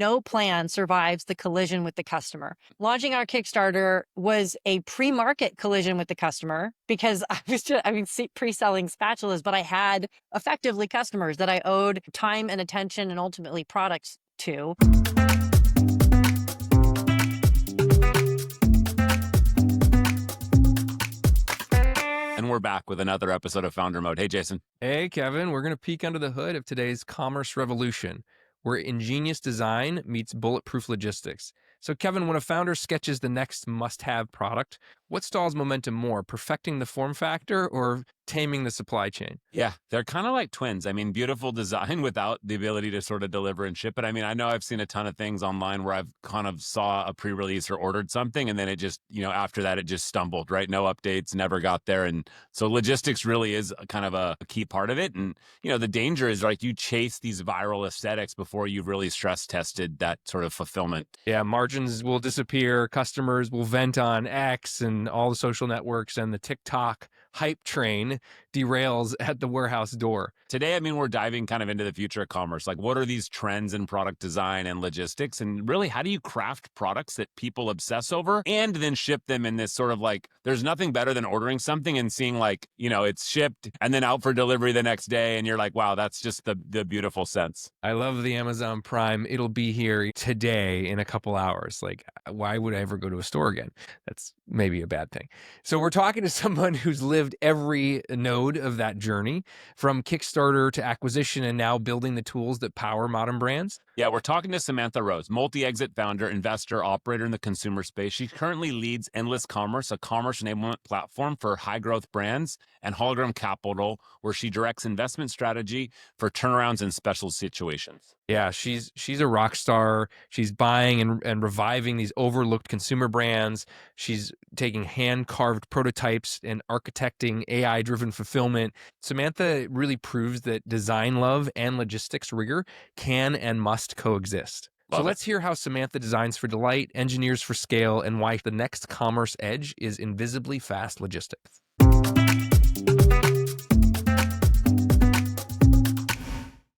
no plan survives the collision with the customer. Launching our Kickstarter was a pre-market collision with the customer because pre-selling spatulas, but I had effectively customers that I owed time and attention and ultimately products to. And we're back with another episode of Founder Mode. Hey, Jason. Hey, Kevin. We're going to peek under the hood of today's commerce revolution, where ingenious design meets bulletproof logistics. So, Kevin, when a founder sketches the next must-have product, what stalls momentum more, perfecting the form factor or taming the supply chain? Yeah, they're kind of like twins. I mean, beautiful design without the ability to sort of deliver and ship it. I mean, I know I've seen a ton of things online where I've kind of saw a pre-release or ordered something, and then it just, after that, it just stumbled, right? No updates, never got there. And so logistics really is kind of a key part of it. And, the danger is like you chase these viral aesthetics before you've really stress tested that sort of fulfillment. Yeah, margins will disappear, customers will vent on X and all the social networks, and the TikTok hype train derails at the warehouse door. Today, we're diving kind of into the future of commerce. Like, what are these trends in product design and logistics? And really, how do you craft products that people obsess over and then ship them in this sort of like, there's nothing better than ordering something and seeing like, it's shipped and then out for delivery the next day. And you're like, wow, that's just the beautiful sense. I love the Amazon Prime. It'll be here today in a couple hours. Like, why would I ever go to a store again? That's maybe a bad thing. So we're talking to someone who's lived every node of that journey, from Kickstarter to acquisition and now building the tools that power modern brands. Yeah, we're talking to Samantha Rose, multi-exit founder, investor, operator in the consumer space. She currently leads Endless Commerce, a commerce enablement platform for high-growth brands, and Hologram Capital, where she directs investment strategy for turnarounds in special situations. Yeah, she's a rock star. She's buying and reviving these overlooked consumer brands. She's taking hand-carved prototypes and architecting AI-driven fulfillment. Samantha really proves that design love and logistics rigor can and must coexist. So let's hear how Samantha designs for delight, engineers for scale, and why the next commerce edge is invisibly fast logistics.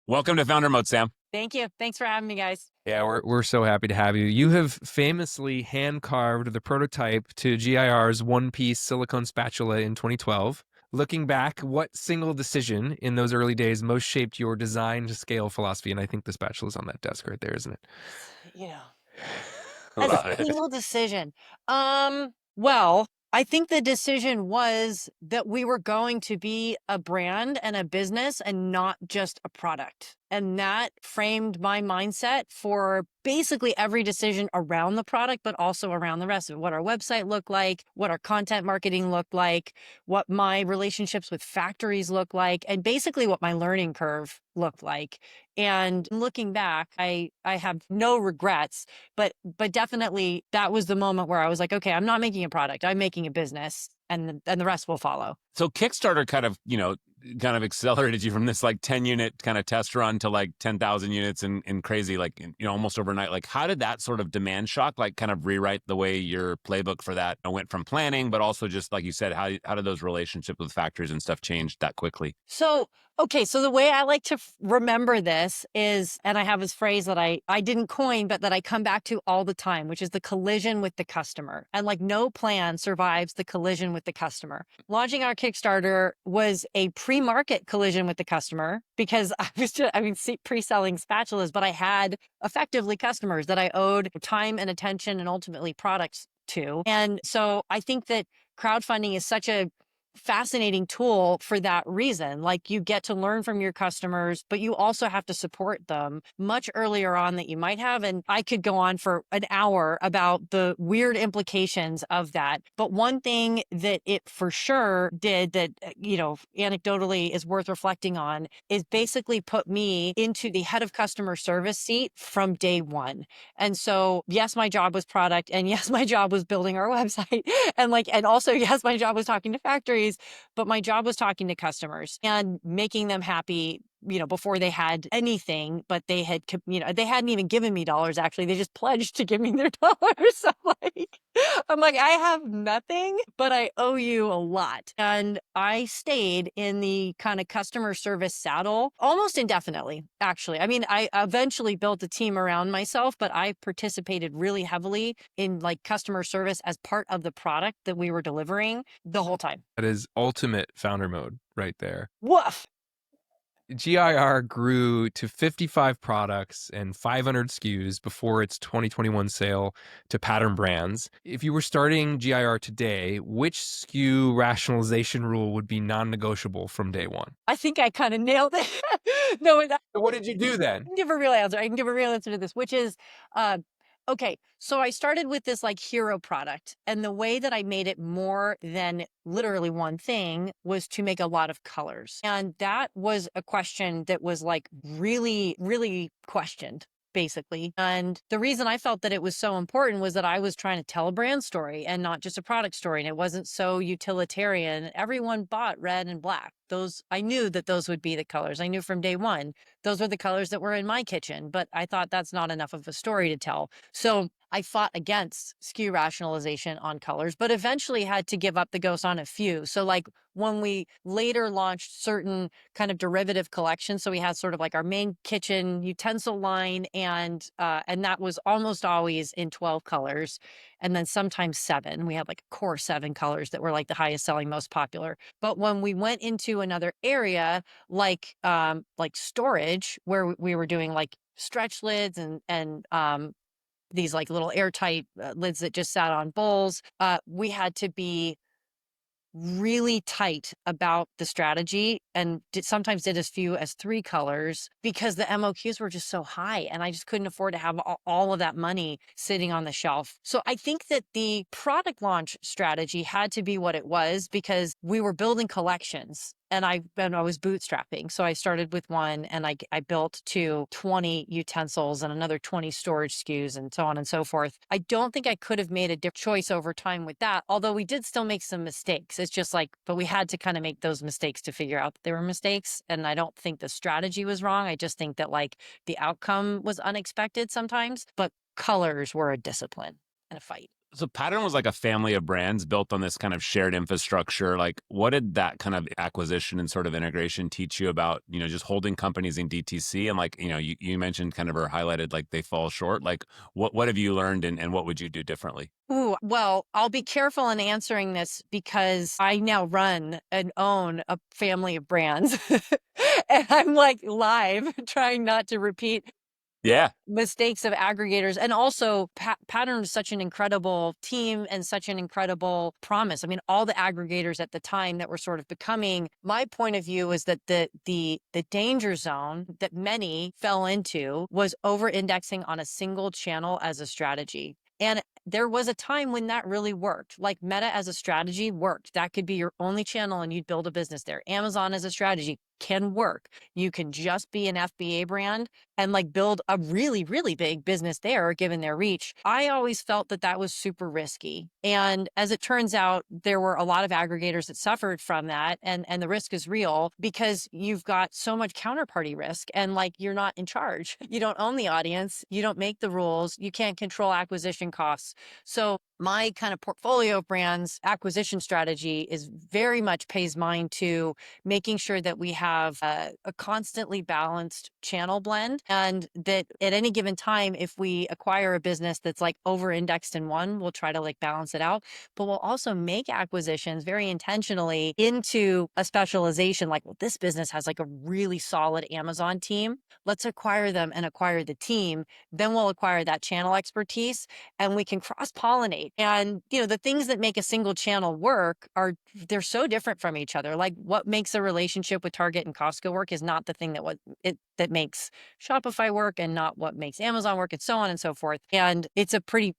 Welcome to Founder Mode, Sam. Thank you. Thanks for having me, guys. Yeah, we're so happy to have you. You have famously hand-carved the prototype to GIR's one-piece silicone spatula in 2012. Looking back, what single decision in those early days most shaped your design to scale philosophy? And I think the spatula's on that desk right there, isn't it? A single decision. Well, I think the decision was that we were going to be a brand and a business and not just a product. And that framed my mindset for basically every decision around the product, but also around the rest of it. What our website looked like, what our content marketing looked like, what my relationships with factories looked like, and basically what my learning curve looked like. And looking back, I have no regrets, but definitely that was the moment where I was like, okay, I'm not making a product, I'm making a business, and the rest will follow. So Kickstarter kind of accelerated you from this like 10 unit kind of test run to like 10,000 units and crazy, like, almost overnight. Like, how did that sort of demand shock, like kind of rewrite the way your playbook for that went from planning, but also just like you said, how did those relationships with factories and stuff change that quickly? So the way I like to remember this is, and I have this phrase that I didn't coin, but that I come back to all the time, which is the collision with the customer. And like no plan survives the collision with the customer. Launching our Kickstarter was a pre-market collision with the customer because pre-selling spatulas, but I had effectively customers that I owed time and attention and ultimately products to. And so I think that crowdfunding is such a fascinating tool for that reason. Like, you get to learn from your customers, but you also have to support them much earlier on that you might have. And I could go on for an hour about the weird implications of that. But one thing that it for sure did that, anecdotally is worth reflecting on is basically put me into the head of customer service seat from day one. And so, yes, my job was product, and yes, my job was building our website, and also, yes, my job was talking to factories, but my job was talking to customers and making them happy before they had anything, but they had, they hadn't even given me dollars. Actually, they just pledged to give me their dollars. So I'm like, I have nothing, but I owe you a lot. And I stayed in the kind of customer service saddle almost indefinitely, actually. I mean, I eventually built a team around myself, but I participated really heavily in like customer service as part of the product that we were delivering the whole time. That is ultimate founder mode right there. Woof. GIR grew to 55 products and 500 SKUs before its 2021 sale to Pattern Brands. If you were starting GIR today, which SKU rationalization rule would be non-negotiable from day one? I think I kind of nailed it. No, So what did you do then? can give a real answer. I can give a real answer to this, which is, uh, okay. So I started with this like hero product, and the way that I made it more than literally one thing was to make a lot of colors, and that was a question that was like really, really questioned. Basically. And the reason I felt that it was so important was that I was trying to tell a brand story and not just a product story. And it wasn't so utilitarian. Everyone bought red and black. Those, I knew that those would be the colors. I knew from day one those were the colors that were in my kitchen, but I thought that's not enough of a story to tell. So I fought against SKU rationalization on colors, but eventually had to give up the ghost on a few. So like when we later launched certain kind of derivative collections, so we had sort of like our main kitchen utensil line, and that was almost always in 12 colors, and then sometimes 7. We had like a core 7 colors that were like the highest selling, most popular. But when we went into another area like storage, where we were doing like stretch lids and these like little airtight lids that just sat on bowls, we had to be really tight about the strategy, and sometimes did as few as 3 colors because the MOQs were just so high, and I just couldn't afford to have all of that money sitting on the shelf. So I think that the product launch strategy had to be what it was because we were building collections. And I was bootstrapping. So I started with one, and I built to 20 utensils and another 20 storage SKUs and so on and so forth. I don't think I could have made a different choice over time with that, although we did still make some mistakes. It's just like, but we had to kind of make those mistakes to figure out that they were mistakes. And I don't think the strategy was wrong. I just think that like the outcome was unexpected sometimes, but colors were a discipline and a fight. So Pattern was like a family of brands built on this kind of shared infrastructure. Like, what did that kind of acquisition and sort of integration teach you about, just holding companies in DTC? And like, you mentioned kind of or highlighted like they fall short. Like, what have you learned and what would you do differently? Ooh, well, I'll be careful in answering this because I now run and own a family of brands. And I'm like live trying not to repeat Yeah. mistakes of aggregators. And also Pattern is such an incredible team and such an incredible promise. I mean, all the aggregators at the time that were sort of becoming, my point of view is that the danger zone that many fell into was over indexing on a single channel as a strategy. And there was a time when that really worked. Like Meta as a strategy worked. That could be your only channel and you'd build a business there. Amazon as a strategy can work. You can just be an FBA brand and like build a really, really big business there, given their reach. I always felt that that was super risky. And as it turns out, there were a lot of aggregators that suffered from that. And the risk is real because you've got so much counterparty risk and like you're not in charge. You don't own the audience. You don't make the rules. You can't control acquisition costs. So my kind of portfolio of brands acquisition strategy is very much pays mind to making sure that we have a constantly balanced channel blend, and that at any given time, if we acquire a business that's like over indexed in one, we'll try to like balance it out, but we'll also make acquisitions very intentionally into a specialization. Like, well, this business has like a really solid Amazon team. Let's acquire them and acquire the team. Then we'll acquire that channel expertise and we can cross pollinate. And, the things that make a single channel work they're so different from each other. Like what makes a relationship with Target and Costco work is not the thing that makes Shopify work and not what makes Amazon work and so on and so forth. And it's a pretty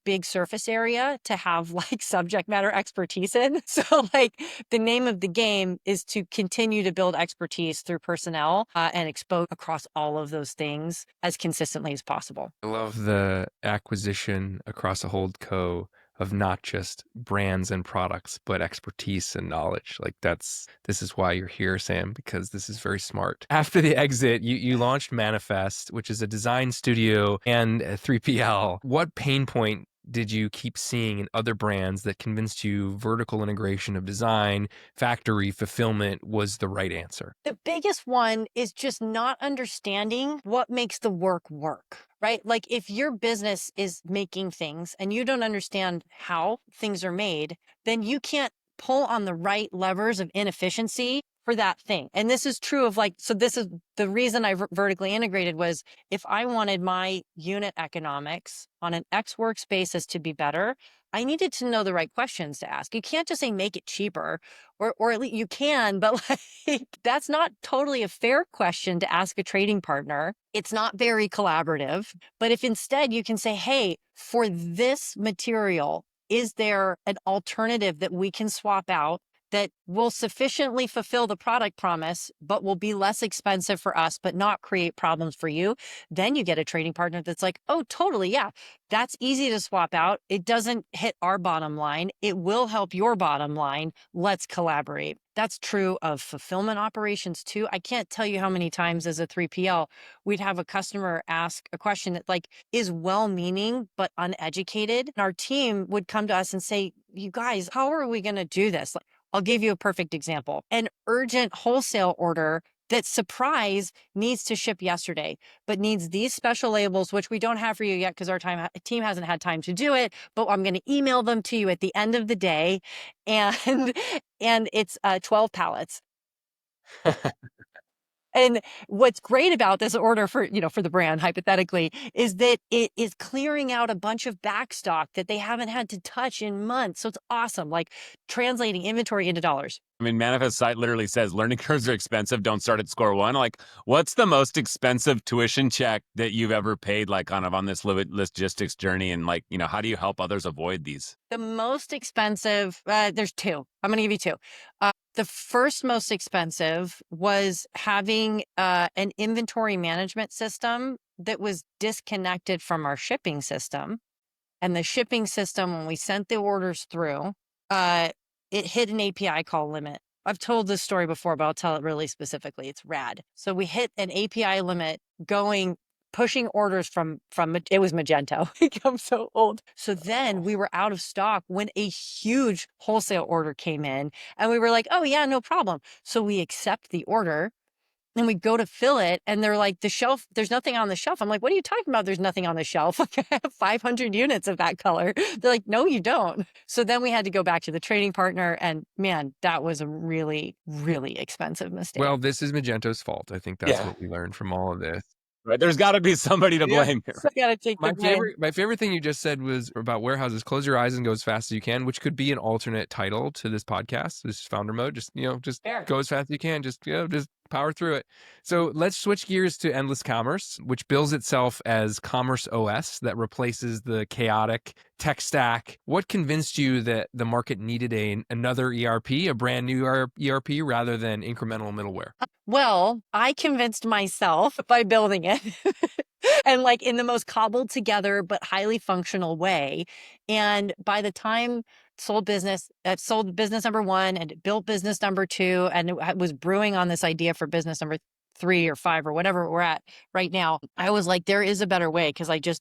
big surface area to have like subject matter expertise in. So like the name of the game is to continue to build expertise through personnel and expose across all of those things as consistently as possible. I love the acquisition across a hold co of not just brands and products, but expertise and knowledge. Like this is why you're here, Sam, because this is very smart. After the exit, you launched Manifest, which is a design studio and a 3PL. What pain point did you keep seeing in other brands that convinced you vertical integration of design, factory fulfillment was the right answer? The biggest one is just not understanding what makes the work, right? Like if your business is making things and you don't understand how things are made, then you can't pull on the right levers of inefficiency for that thing. And this is true of like, so this is the reason I vertically integrated was if I wanted my unit economics on an X works basis to be better, I needed to know the right questions to ask. You can't just say make it cheaper or at least you can, but like that's not totally a fair question to ask a trading partner. It's not very collaborative. But if instead you can say, hey, for this material, is there an alternative that we can swap out that will sufficiently fulfill the product promise, but will be less expensive for us, but not create problems for you? Then you get a trading partner that's like, oh, totally. Yeah, that's easy to swap out. It doesn't hit our bottom line. It will help your bottom line. Let's collaborate. That's true of fulfillment operations too. I can't tell you how many times as a 3PL, we'd have a customer ask a question that like is well-meaning, but uneducated. And our team would come to us and say, you guys, how are we going to do this? Like, I'll give you a perfect example. An urgent wholesale order that surprise needs to ship yesterday, but needs these special labels, which we don't have for you yet because our team hasn't had time to do it, but I'm going to email them to you at the end of the day. And, and it's 12 pallets. And what's great about this order for, for the brand, hypothetically, is that it is clearing out a bunch of back stock that they haven't had to touch in months. So it's awesome, like translating inventory into dollars. I mean, Manifest site literally says learning curves are expensive. Don't start at score one. Like, what's the most expensive tuition check that you've ever paid, like, kind of on this logistics journey? And, like, how do you help others avoid these? The most expensive, there's two. I'm going to give you two. The first most expensive was having an inventory management system that was disconnected from our shipping system. And the shipping system, when we sent the orders through, it hit an API call limit. I've told this story before, but I'll tell it really specifically. It's rad. So we hit an API limit pushing orders from it was Magento. I'm so old. So then we were out of stock when a huge wholesale order came in and we were like, oh yeah, no problem. So we accept the order and we go to fill it and they're like, the shelf, there's nothing on the shelf. I'm like, what are you talking about? There's nothing on the shelf. Like I have 500 units of that color. They're like, no, you don't. So then we had to go back to the trading partner and man, that was a really, really expensive mistake. Well, this is Magento's fault. I think that's what we learned from all of this. Right? There's got to be somebody to blame here. So I gotta take the blame. My favorite thing you just said was about warehouses. Close your eyes and go as fast as you can, which could be an alternate title to this podcast. This founder mode. Just Fair. go as fast as you can. Just power through it. So let's switch gears to endless commerce, which bills itself as commerce OS that replaces the chaotic tech stack. What convinced you that the market needed another ERP, a brand new ERP, rather than incremental middleware? Well, I convinced myself by building it and like in the most cobbled together but highly functional way. And by the time sold business number one and built business number two, and it was brewing on this idea for business number 3 or 5 or whatever we're at right now, I was like, there is a better way because I just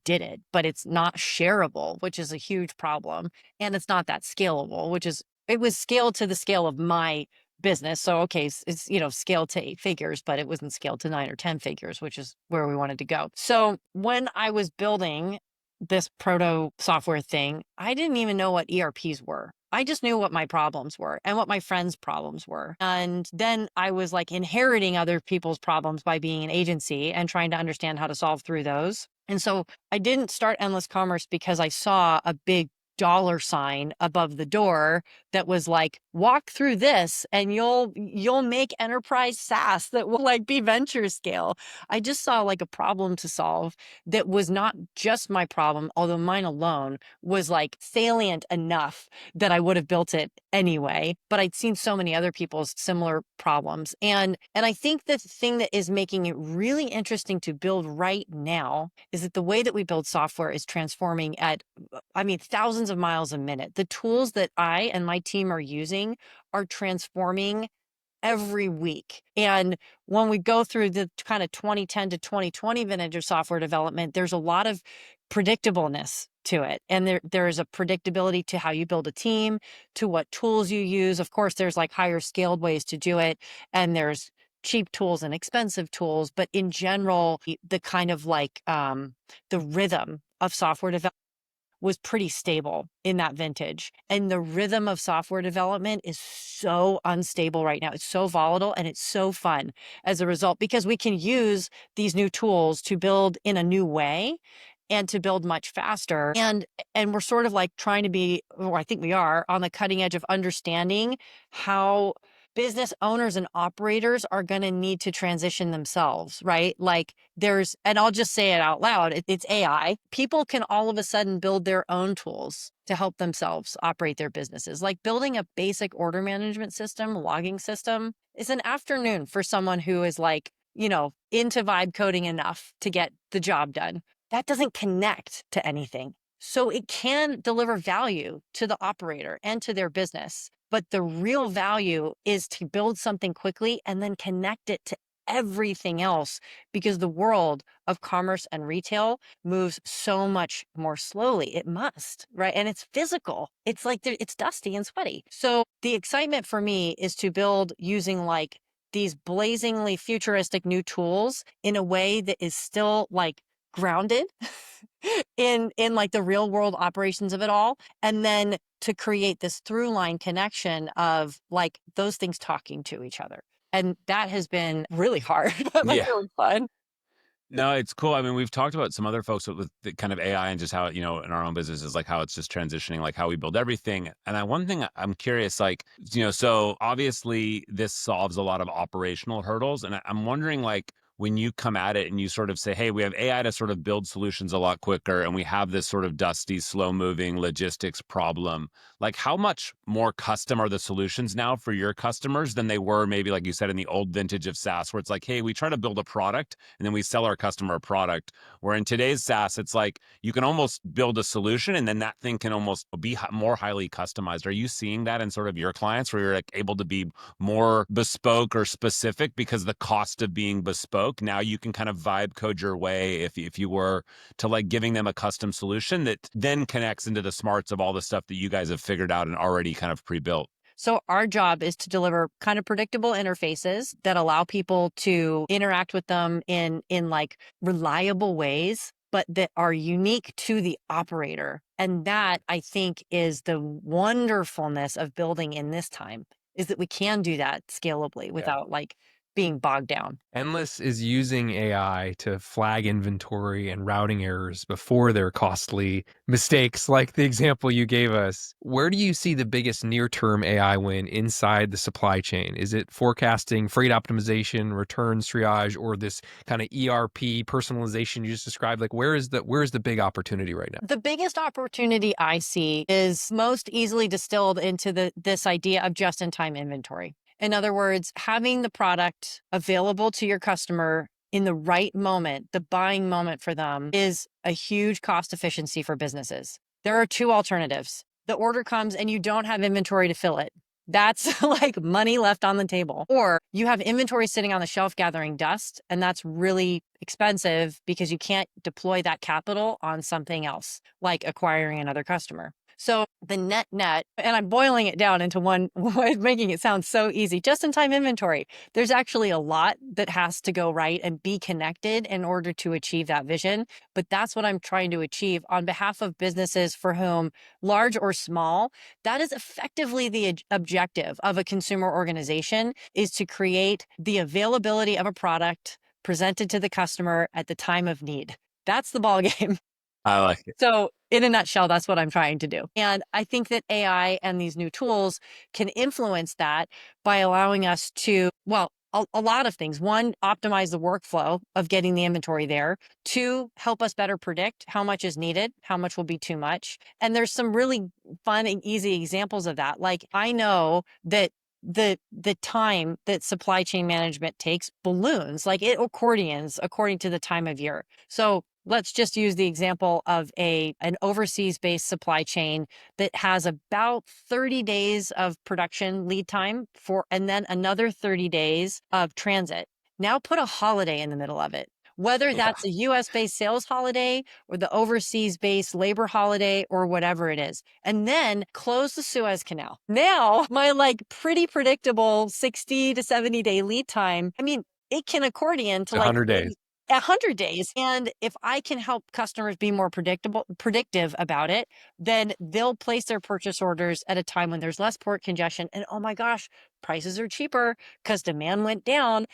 did it, but it's not shareable, which is a huge problem. And it's not that scalable, it was scaled to the scale of my business. So, okay, it's, scaled to 8 figures, but it wasn't scaled to 9 or 10 figures, which is where we wanted to go. So when I was building this proto software thing, I didn't even know what ERPs were. I just knew what my problems were and what my friends' problems were. And then I was like inheriting other people's problems by being an agency and trying to understand how to solve through those. And so I didn't start Endless Commerce because I saw a big dollar sign above the door that was like, walk through this and you'll make enterprise SaaS that will like be venture scale. I just saw like a problem to solve that was not just my problem, although mine alone was like salient enough that I would have built it anyway. But I'd seen so many other people's similar problems. And I think the thing that is making it really interesting to build right now is that the way that we build software is transforming at, I mean, thousands of miles a minute. The tools that I and my team are using are transforming every week. And when we go through the kind of 2010 to 2020 vintage of software development, there's a lot of predictableness to it. And there is a predictability to how you build a team, to what tools you use. Of course, there's like higher scaled ways to do it. And there's cheap tools and expensive tools. But in general, the kind of like the rhythm of software development was pretty stable in that vintage. And the rhythm of software development is so unstable right now. It's so volatile and it's so fun as a result, because we can use these new tools to build in a new way and to build much faster. And we're sort of like trying to be, or I think we are, on the cutting edge of understanding how business owners and operators are going to need to transition themselves, right? Like and I'll just say it out loud, it's AI. People can all of a sudden build their own tools to help themselves operate their businesses. Like building a basic order management system, logging system is an afternoon for someone who is like, into vibe coding enough to get the job done. That doesn't connect to anything. So it can deliver value to the operator and to their business. But the real value is to build something quickly and then connect it to everything else, because the world of commerce and retail moves so much more slowly. It must, right? And it's physical. It's like it's dusty and sweaty. So the excitement for me is to build using like these blazingly futuristic new tools in a way that is still like grounded in like the real world operations of it all, and then to create this through line connection of like those things talking to each other. And that has been really hard, but like Yeah. really fun. No, it's cool. I mean, we've talked about some other folks with the kind of AI and just how, in our own business is like how it's just transitioning, like how we build everything. And one thing I'm curious, like, so obviously this solves a lot of operational hurdles. And I'm wondering, like, when you come at it and you sort of say, hey, we have AI to sort of build solutions a lot quicker, and we have this sort of dusty, slow moving logistics problem, like how much more custom are the solutions now for your customers than they were maybe, like you said, in the old vintage of SaaS, where it's like, hey, we try to build a product and then we sell our customer a product. Where in today's SaaS, it's like you can almost build a solution and then that thing can almost be more highly customized. Are you seeing that in sort of your clients, where you're like able to be more bespoke or specific because the cost of being bespoke, now you can kind of vibe code your way if you were to like giving them a custom solution that then connects into the smarts of all the stuff that you guys have figured out and already kind of pre-built? So our job is to deliver kind of predictable interfaces that allow people to interact with them in like reliable ways, but that are unique to the operator. And that, I think, is the wonderfulness of building in this time, is that we can do that scalably Yeah. without like being bogged down. Endless is using AI to flag inventory and routing errors before they're costly mistakes, like the example you gave us. Where do you see the biggest near-term AI win inside the supply chain? Is it forecasting, freight optimization, returns triage, or this kind of ERP personalization you just described? Like, where is the big opportunity right now? The biggest opportunity I see is most easily distilled into this idea of just-in-time inventory. In other words, having the product available to your customer in the right moment, the buying moment for them, is a huge cost efficiency for businesses. There are two alternatives. The order comes and you don't have inventory to fill it. That's like money left on the table. Or you have inventory sitting on the shelf gathering dust, and that's really expensive because you can't deploy that capital on something else, like acquiring another customer. So the net, and I'm boiling it down into one, making it sound so easy, just-in-time inventory. There's actually a lot that has to go right and be connected in order to achieve that vision. But that's what I'm trying to achieve on behalf of businesses for whom, large or small, that is effectively the objective of a consumer organization, is to create the availability of a product presented to the customer at the time of need. That's the ball game. I like it. So in a nutshell, that's what I'm trying to do. And I think that AI and these new tools can influence that by allowing us to, well, a lot of things. One, optimize the workflow of getting the inventory there. Two, help us better predict how much is needed, how much will be too much. And there's some really fun and easy examples of that. Like I know that the time that supply chain management takes balloons, like it accordions according to the time of year. So let's just use the example of an overseas based supply chain that has about 30 days of production lead time for, and then another 30 days of transit. Now put a holiday in the middle of it. Whether that's a US based sales holiday or the overseas based labor holiday or whatever it is. And then close the Suez Canal. Now, my like pretty predictable 60 to 70 day lead time, I mean, it can accordion to like 100 days. 100 days. And if I can help customers be more predictive about it, then they'll place their purchase orders at a time when there's less port congestion. And oh my gosh, prices are cheaper because demand went down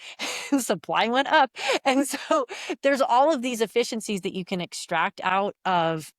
and supply went up. And so there's all of these efficiencies that you can extract out of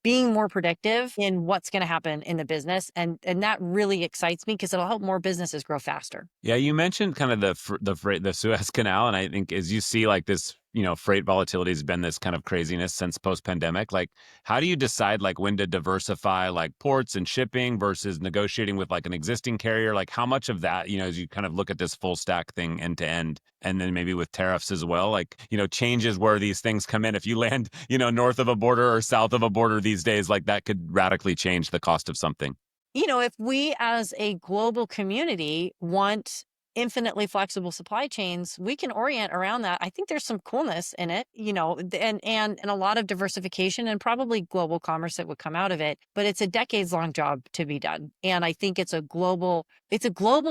being more predictive in what's going to happen in the business. And that really excites me because it'll help more businesses grow faster. Yeah, you mentioned kind of the Suez Canal, and I think as you see like this, freight volatility has been this kind of craziness since post pandemic. Like, how do you decide like when to diversify like ports and shipping versus negotiating with like an existing carrier? Like, how much of that, as you kind of look at this full stack thing end to end, and then maybe with tariffs as well, like changes where these things come in. If you land, north of a border or south of a border these days, like that could radically change the cost of something. If we as a global community want infinitely flexible supply chains, we can orient around that. I think there's some coolness in it, and a lot of diversification and probably global commerce that would come out of it. But it's a decades long job to be done. And I think it's a global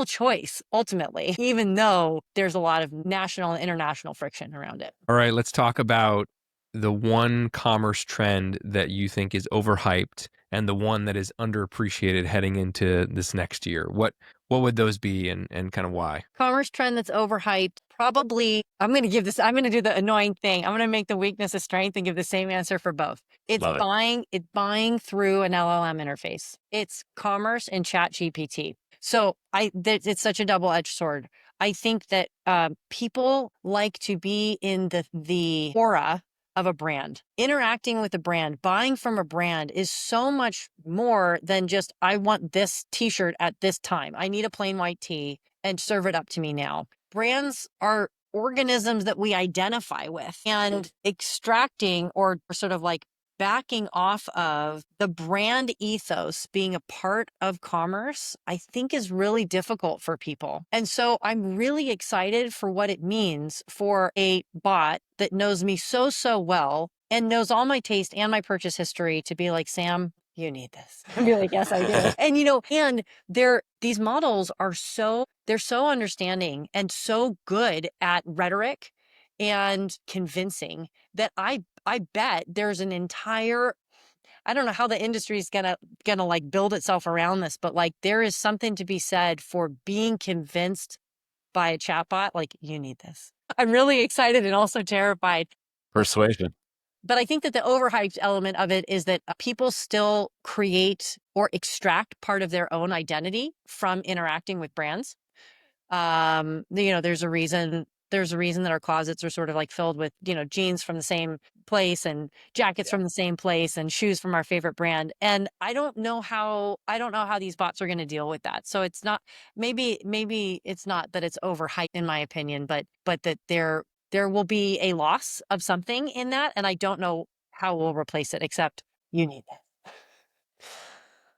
choice ultimately, even though there's a lot of national and international friction around it. All right, let's talk about the one commerce trend that you think is overhyped and the one that is underappreciated heading into this next year. What would those be and kind of why? Commerce trend that's overhyped. Probably, I'm going to do the annoying thing. I'm going to make the weakness a strength and give the same answer for both. It's Love it. buying through an LLM interface. It's commerce and chat GPT. So it's such a double-edged sword. I think that people like to be in the aura of a brand. Interacting with a brand, buying from a brand is so much more than just, I want this t-shirt at this time. I need a plain white tee and serve it up to me now. Brands are organisms that we identify with, and extracting or sort of like backing off of the brand ethos being a part of commerce, I think is really difficult for people. And so I'm really excited for what it means for a bot that knows me so well and knows all my taste and my purchase history to be like, Sam, you need this. I'd be like, yes, I do. And these models are they're so understanding and so good at rhetoric and convincing that I bet there's an entire, I don't know how the industry is gonna like build itself around this, but like there is something to be said for being convinced by a chatbot, like you need this. I'm really excited and also terrified. Persuasion. But I think that the overhyped element of it is that people still create or extract part of their own identity from interacting with brands. There's a reason that our closets are sort of like filled with, jeans from the same place and jackets from the same place and shoes from our favorite brand. And I don't know how these bots are going to deal with that. So it's not, maybe it's not that it's overhyped in my opinion, but that there will be a loss of something in that. And I don't know how we'll replace it, except you need that.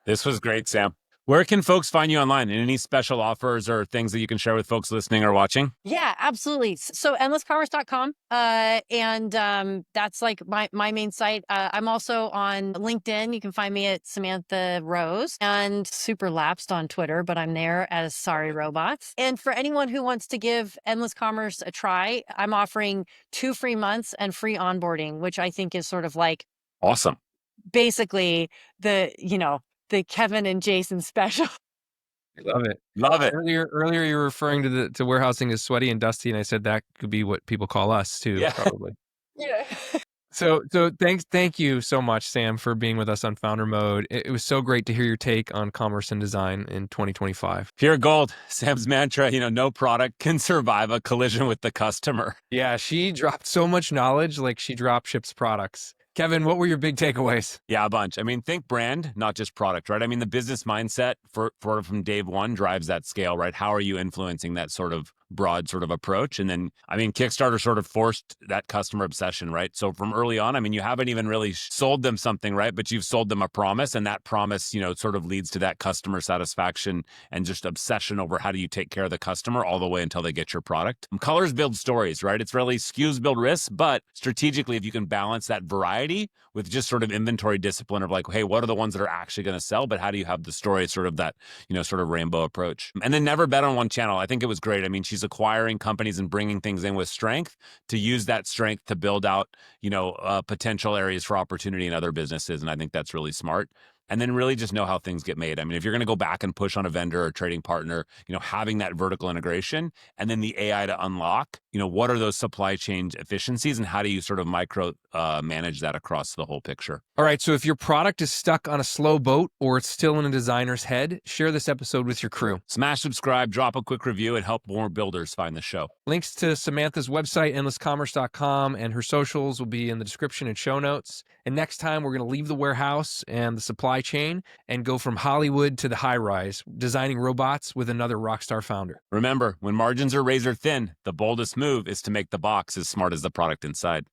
This was great, Sam. Where can folks find you online? And any special offers or things that you can share with folks listening or watching? Yeah, absolutely. So endlesscommerce.com. And that's like my main site. I'm also on LinkedIn. You can find me at Samantha Rose, and super lapsed on Twitter, but I'm there as Sorry Robots. And for anyone who wants to give Endless Commerce a try, I'm offering 2 free months and free onboarding, which I think is sort of like Awesome. basically the Kevin and Jason special. I love it. Love it. Earlier you were referring to warehousing as sweaty and dusty, and I said that could be what people call us too, Yeah. probably. Yeah. So thank you so much, Sam, for being with us on Founder Mode. It was so great to hear your take on commerce and design in 2025. Pure gold. Sam's mantra, no product can survive a collision with the customer. Yeah, she dropped so much knowledge, like she drop ships products. Kevin, what were your big takeaways? Yeah, a bunch. I mean, think brand, not just product, right? I mean, the business mindset for from day one drives that scale, right? How are you influencing that sort of broad sort of approach? And then, I mean, Kickstarter sort of forced that customer obsession, right? So from early on, I mean, you haven't even really sold them something, right? But you've sold them a promise, and that promise, sort of leads to that customer satisfaction and just obsession over how do you take care of the customer all the way until they get your product. Colors build stories, right? It's really SKUs build risks, but strategically, if you can balance that variety with just sort of inventory discipline of like, hey, what are the ones that are actually going to sell? But how do you have the story sort of that, sort of rainbow approach? And then never bet on one channel. I think it was great. I mean, she's acquiring companies and bringing things in with strength to use that strength to build out, potential areas for opportunity in other businesses. And I think that's really smart. And then really just know how things get made. I mean, if you're going to go back and push on a vendor or trading partner, having that vertical integration and then the AI to unlock, what are those supply chain efficiencies and how do you sort of micro manage that across the whole picture? All right, so if your product is stuck on a slow boat or it's still in a designer's head, share this episode with your crew. Smash subscribe, drop a quick review, and help more builders find the show. Links to Samantha's website, endlesscommerce.com, and her socials will be in the description and show notes. And next time, we're going to leave the warehouse and the supply chain and go from Hollywood to the high rise, designing robots with another rockstar founder. Remember, when margins are razor thin, the boldest move is to make the box as smart as the product inside.